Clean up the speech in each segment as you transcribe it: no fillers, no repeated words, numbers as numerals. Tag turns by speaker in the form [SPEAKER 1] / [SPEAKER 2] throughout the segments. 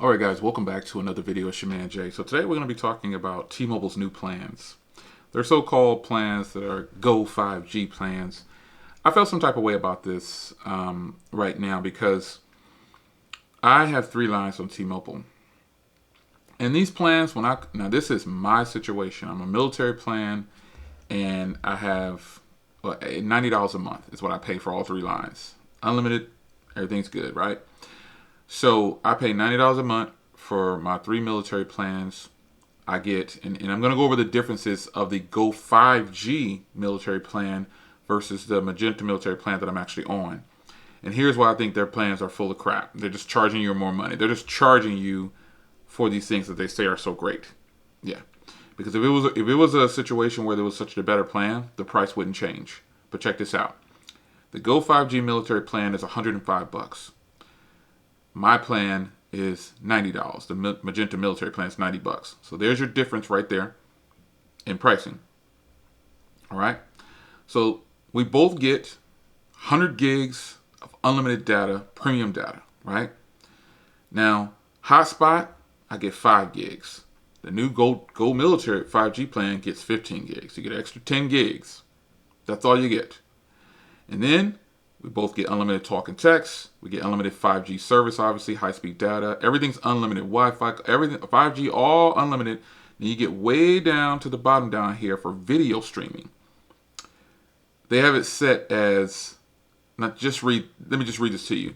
[SPEAKER 1] Alright guys, welcome back to another video. It's your man Jay. So today we're going to be talking about T-Mobile's new plans. They're so-called plans that are Go5G plans. I felt some type of way about this right now because I have 3 lines on T-Mobile. And these plans, now this is my situation. I'm a military plan and I have $90 a month is what I pay for all 3 lines. Unlimited, everything's good, right? So I pay $90 a month for my 3 military plans. I get, and I'm going to go over the differences of the Go5G military plan versus the Magenta military plan that I'm actually on. And here's why I think their plans are full of crap. They're just charging you more money. They're just charging you for these things that they say are so great. Yeah, because if it was a situation where there was such a better plan, the price wouldn't change. But check this out: the Go5G military plan is $105. My plan is $90. The Magenta military plan is $90. So there's your difference right there in pricing. All right. So we both get 100 gigs of unlimited data, premium data, right? Now, hotspot, I get 5 gigs. The new Go military 5G plan gets 15 gigs. You get an extra 10 gigs. That's all you get. And then we both get unlimited talk and text. We get unlimited 5G service, obviously, high-speed data. Everything's unlimited. Wi-Fi, everything, 5G, all unlimited. Then you get way down to the bottom down here for video streaming. They have it set as, let me just read this to you.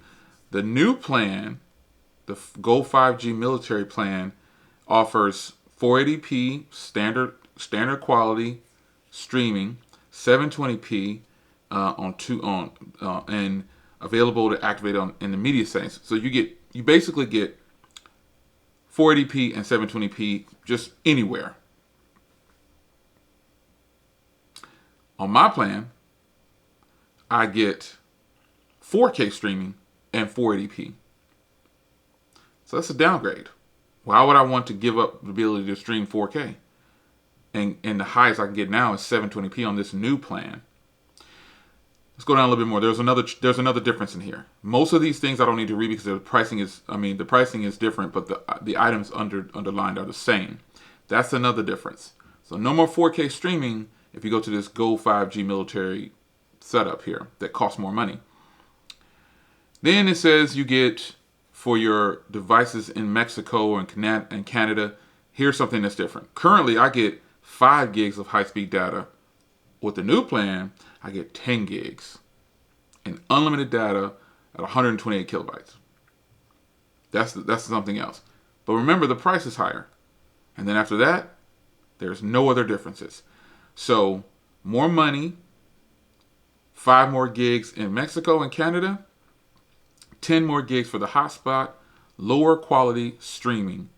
[SPEAKER 1] The new plan, the Go5G military plan, offers 480p standard quality streaming, 720p and available to activate in the media settings. So you basically get 480p and 720p just anywhere. On my plan, I get 4K streaming and 480p. So that's a downgrade. Why would I want to give up the ability to stream 4K? And the highest I can get now is 720p on this new plan. Let's go down a little bit more. There's another difference in here. Most of these things I don't need to read because the pricing is different, but the items underlined are the same. That's another difference. So no more 4K streaming if you go to this Go5G military setup here that costs more money. Then it says you get, for your devices in Mexico and Canada, here's something that's different. Currently, I get 5 gigs of high-speed data. With the new plan, I get 10 gigs and unlimited data at 128 kilobytes. That's something else. But remember, the price is higher. And then after that, there's no other differences. So more money, 5 more gigs in Mexico and Canada, 10 more gigs for the hotspot, lower quality streaming.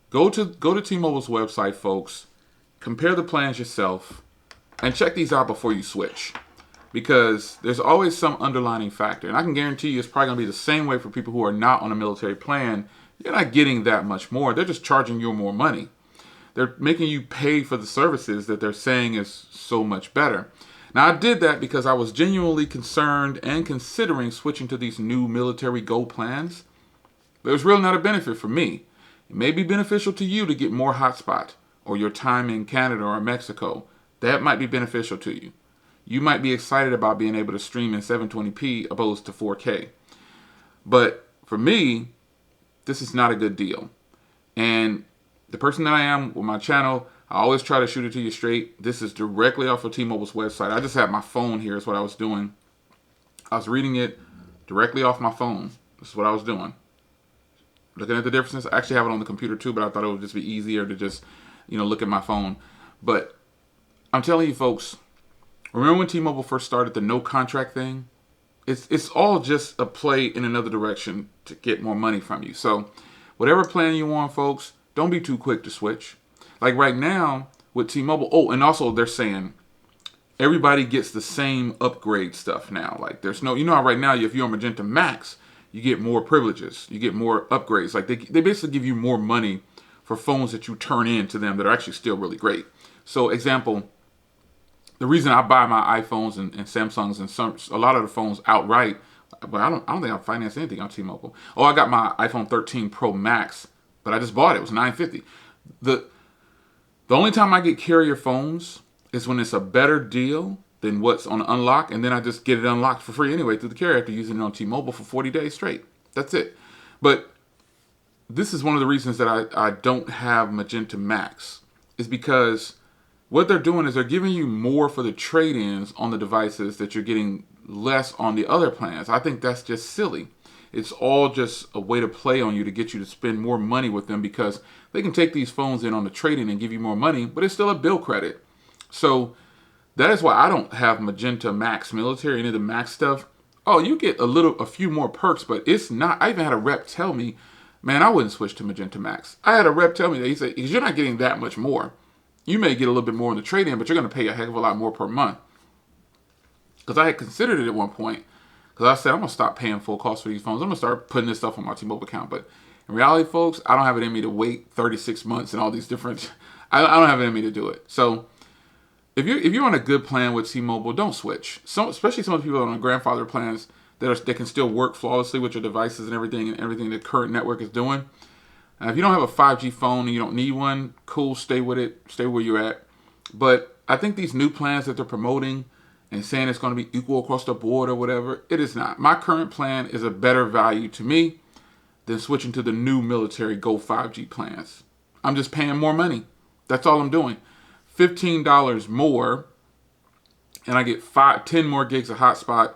[SPEAKER 1] Go to T-Mobile's website, folks. Compare the plans yourself. And check these out before you switch, because there's always some underlying factor. And I can guarantee you it's probably going to be the same way for people who are not on a military plan. You're not getting that much more. They're just charging you more money. They're making you pay for the services that they're saying is so much better. Now, I did that because I was genuinely concerned and considering switching to these new military Go plans. But it's really not a benefit for me. It may be beneficial to you to get more hotspot or your time in Canada or Mexico. That might be beneficial to you. You might be excited about being able to stream in 720p opposed to 4K. But for me, this is not a good deal. And the person that I am with my channel, I always try to shoot it to you straight. This is directly off of T-Mobile's website. I just had my phone here is what I was doing. I was reading it directly off my phone. This is what I was doing. Looking at the differences. I actually have it on the computer too, but I thought it would just be easier to just, look at my phone. But I'm telling you, folks, remember when T-Mobile first started the no contract thing? It's all just a play in another direction to get more money from you. So whatever plan you want, folks, don't be too quick to switch. Like right now with T-Mobile. Oh, and also they're saying everybody gets the same upgrade stuff now. Like there's no, how right now if you're on Magenta Max, you get more privileges. You get more upgrades. Like they basically give you more money for phones that you turn in to them that are actually still really great. So example, the reason I buy my iPhones and Samsungs and a lot of the phones outright But I don't think I financed anything on T-Mobile. Oh, I got my iPhone 13 Pro Max, but I just bought it. It was $950. The the only time I get carrier phones is when it's a better deal than what's on unlock, and then I just get it unlocked for free anyway through the carrier after using it on T-Mobile for 40 days straight. That's it. But this is one of the reasons that I don't have Magenta Max, is because what they're doing is they're giving you more for the trade-ins on the devices that you're getting less on the other plans. I think that's just silly. It's all just a way to play on you to get you to spend more money with them, because they can take these phones in on the trade-in and give you more money, but it's still a bill credit. So that is why I don't have Magenta Max Military, any of the Max stuff. Oh, you get a few more perks, but it's not. I even had a rep tell me, man, I wouldn't switch to Magenta Max. I had a rep tell me that. He said, because you're not getting that much more. You may get a little bit more in the trade-in, but you're going to pay a heck of a lot more per month. Because I had considered it at one point. Because I said, I'm going to stop paying full cost for these phones. I'm going to start putting this stuff on my T-Mobile account. But in reality, folks, I don't have it in me to wait 36 months and all these different... I don't have it in me to do it. So if you're on a good plan with T-Mobile, don't switch. Especially some of the people on grandfather plans that can still work flawlessly with your devices and everything the current network is doing. If you don't have a 5G phone and you don't need one, cool, stay with it. Stay where you're at. But I think these new plans that they're promoting and saying it's going to be equal across the board or whatever, it is not. My current plan is a better value to me than switching to the new military Go5G plans. I'm just paying more money. That's all I'm doing. $15 more, and I get 10 more gigs of hotspot.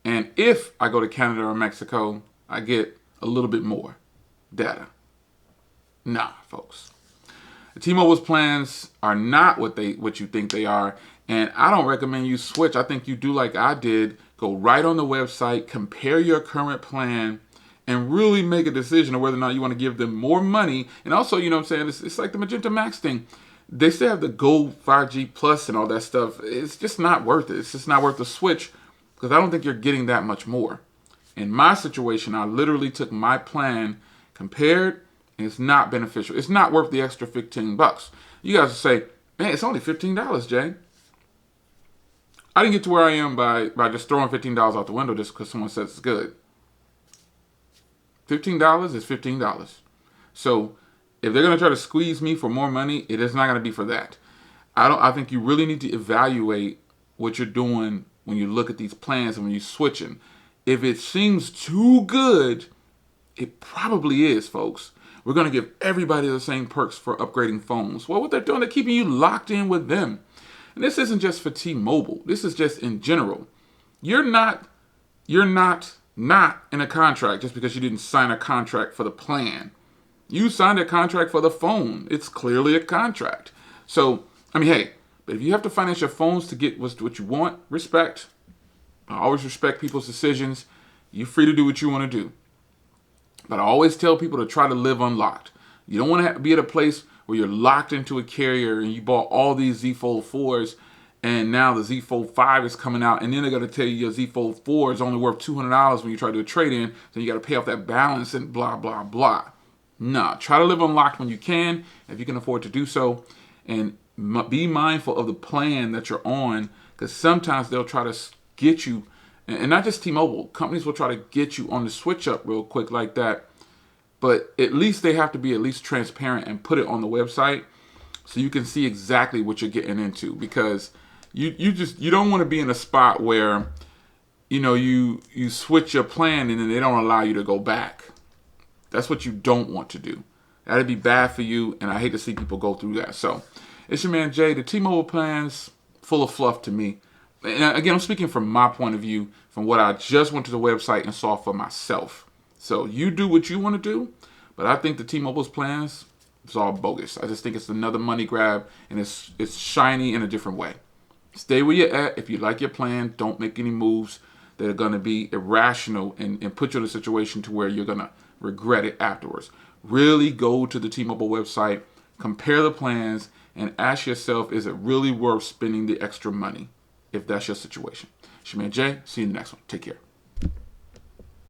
[SPEAKER 1] And if I go to Canada or Mexico, I get a little bit more data. Nah, folks. T-Mobile's plans are not what you think they are, and I don't recommend you switch. I think you do like I did. Go right on the website, compare your current plan, and really make a decision of whether or not you want to give them more money. And also, you know what I'm saying, it's like the Magenta Max thing. They still have the Go5G Plus and all that stuff. It's just not worth it. It's just not worth the switch, because I don't think you're getting that much more. In my situation, I literally took my plan, compared, and it's not beneficial. It's not worth the extra $15. You guys will say, man, it's only $15, Jay. I didn't get to where I am by just throwing $15 out the window just because someone says it's good. $15 is $15. So if they're going to try to squeeze me for more money, it is not going to be for that. I think you really need to evaluate what you're doing when you look at these plans and when you're switching. If it seems too good, it probably is, folks. We're going to give everybody the same perks for upgrading phones. Well, what they're doing, they're keeping you locked in with them. And this isn't just for T-Mobile. This is just in general. You're not in a contract just because you didn't sign a contract for the plan. You signed a contract for the phone. It's clearly a contract. So, I mean, hey, but if you have to finance your phones to get what you want, respect. I always respect people's decisions. You're free to do what you want to do. But I always tell people to try to live unlocked. You don't want to be at a place where you're locked into a carrier and you bought all these Z Fold 4s and now the Z Fold 5 is coming out, and then they're going to tell you your Z Fold 4 is only worth $200 when you try to do a trade-in, so you got to pay off that balance and blah, blah, blah. Nah, try to live unlocked when you can, if you can afford to do so, and be mindful of the plan that you're on, because sometimes they'll try to get you, and not just T-Mobile, companies will try to get you on the switch up real quick like that, but at least they have to be at least transparent and put it on the website so you can see exactly what you're getting into, because you don't want to be in a spot where you switch your plan and then they don't allow you to go back. That's what you don't want to do. That'd be bad for you, and I hate to see people go through that. So it's your man Jay. The T-Mobile plan's full of fluff to me. And again, I'm speaking from my point of view, from what I just went to the website and saw for myself. So you do what you want to do, but I think the T-Mobile's plans, it's all bogus. I just think it's another money grab, and it's shiny in a different way. Stay where you're at. If you like your plan, don't make any moves that are going to be irrational and put you in a situation to where you're going to regret it afterwards. Really go to the T-Mobile website, compare the plans, and ask yourself, is it really worth spending the extra money if that's your situation? It's your man Jay. See you in the next one. Take care.